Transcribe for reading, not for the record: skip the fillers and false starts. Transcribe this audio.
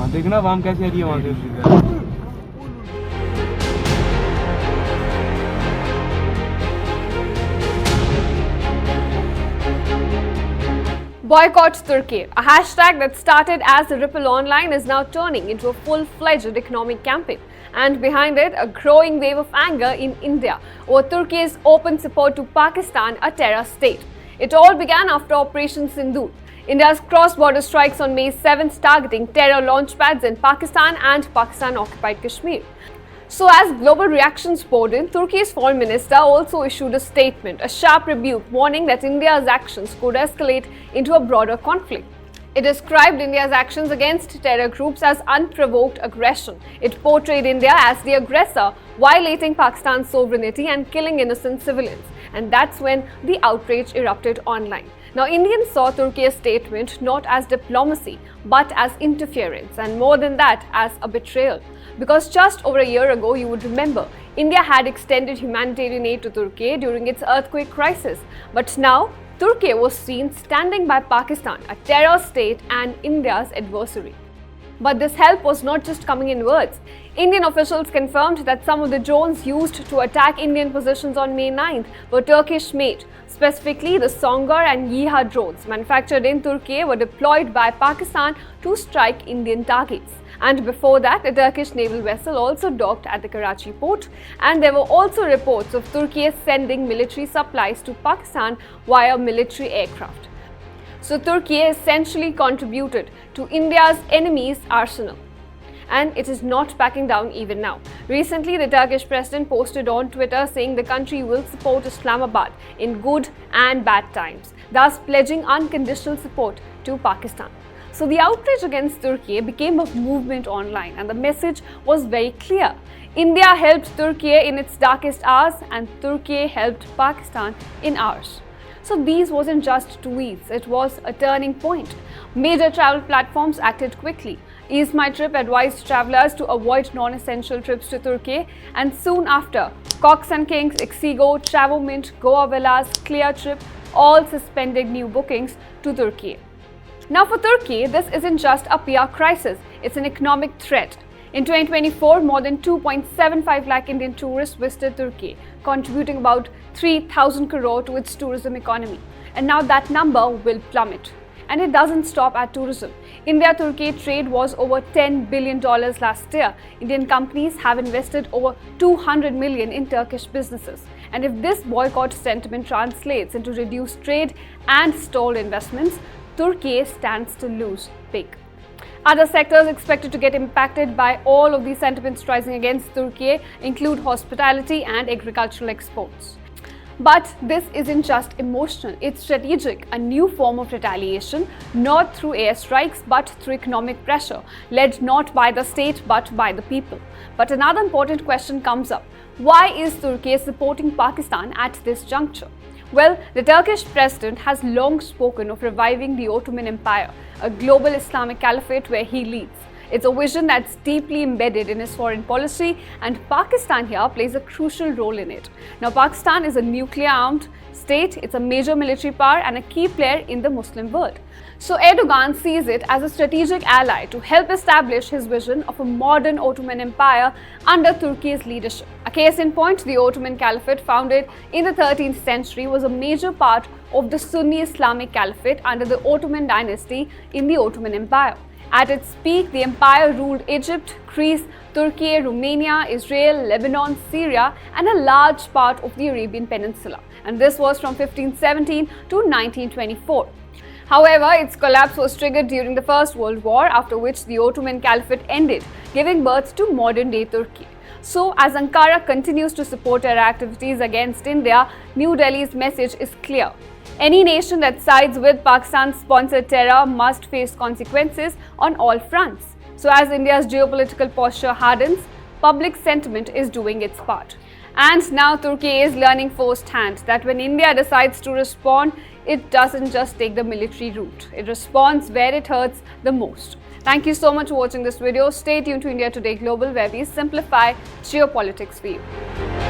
देखना वाम कैसी आ रही है वहाँ से। Boycott Turkey, a hashtag that started as a ripple online, is now turning into a full-fledged economic campaign. And behind it, a growing wave of anger in India over Turkey's open support to Pakistan, a terror state. It all began after Operation Sindoor, India's cross-border strikes on May 7th targeting terror launchpads in Pakistan and Pakistan-occupied Kashmir. So as global reactions poured in, Turkey's foreign minister also issued a statement, a sharp rebuke warning that India's actions could escalate into a broader conflict. It described India's actions against terror groups as unprovoked aggression. It portrayed India as the aggressor, violating Pakistan's sovereignty and killing innocent civilians. And that's when the outrage erupted online. Now, Indians saw Turkey's statement not as diplomacy, but as interference, and more than that, as a betrayal. Because just over a year ago, you would remember, India had extended humanitarian aid to Turkey during its earthquake crisis. But now, Turkey was seen standing by Pakistan, a terror state and India's adversary. But this help was not just coming in words. Indian officials confirmed that some of the drones used to attack Indian positions on May 9th were Turkish-made. Specifically, the Songar and Yiha drones manufactured in Turkey were deployed by Pakistan to strike Indian targets. And before that, a Turkish naval vessel also docked at the Karachi port. And there were also reports of Turkey sending military supplies to Pakistan via military aircraft. So Turkey essentially contributed to India's enemy's arsenal. And it is not backing down even now. Recently, the Turkish president posted on Twitter saying the country will support Islamabad in good and bad times, thus pledging unconditional support to Pakistan. So the outrage against Turkey became a movement online, and the message was very clear. India helped Turkey in its darkest hours, and Turkey helped Pakistan in ours. So these wasn't just tweets, it was a turning point. Major travel platforms acted quickly. Ease My Trip advised travelers to avoid non-essential trips to Turkey, and soon after, Cox & Kings, Exigo, Travomint, Goa Villas, Clear Trip all suspended new bookings to Turkey. Now for Turkey, this isn't just a PR crisis, it's an economic threat. In 2024, more than 2.75 lakh Indian tourists visited Turkey, contributing about 3,000 crore to its tourism economy. And now that number will plummet. And it doesn't stop at tourism. India-Turkey trade was over $10 billion last year. Indian companies have invested over 200 million in Turkish businesses. And if this boycott sentiment translates into reduced trade and stalled investments, Turkey stands to lose big. Other sectors expected to get impacted by all of these sentiments rising against Turkey include hospitality and agricultural exports. But this isn't just emotional, it's strategic, a new form of retaliation, not through airstrikes but through economic pressure, led not by the state but by the people. But another important question comes up. Why is Turkey supporting Pakistan at this juncture? Well, the Turkish president has long spoken of reviving the Ottoman Empire, a global Islamic caliphate where he leads. It's a vision that's deeply embedded in his foreign policy, and Pakistan here plays a crucial role in it. Now, Pakistan is a nuclear-armed state, it's a major military power and a key player in the Muslim world. So Erdogan sees it as a strategic ally to help establish his vision of a modern Ottoman Empire under Turkey's leadership. A case in point, the Ottoman Caliphate, founded in the 13th century, was a major part of the Sunni Islamic Caliphate under the Ottoman dynasty in the Ottoman Empire. At its peak, the empire ruled Egypt, Greece, Turkey, Romania, Israel, Lebanon, Syria, and a large part of the Arabian Peninsula. And this was from 1517 to 1924. However, its collapse was triggered during the First World War, after which the Ottoman Caliphate ended, giving birth to modern-day Turkey. So, as Ankara continues to support terror activities against India, New Delhi's message is clear. Any nation that sides with Pakistan-sponsored terror must face consequences on all fronts. So as India's geopolitical posture hardens, public sentiment is doing its part. And now Turkey is learning firsthand that when India decides to respond, it doesn't just take the military route. It responds where it hurts the most. Thank you so much for watching this video. Stay tuned to India Today Global, where we simplify geopolitics for you.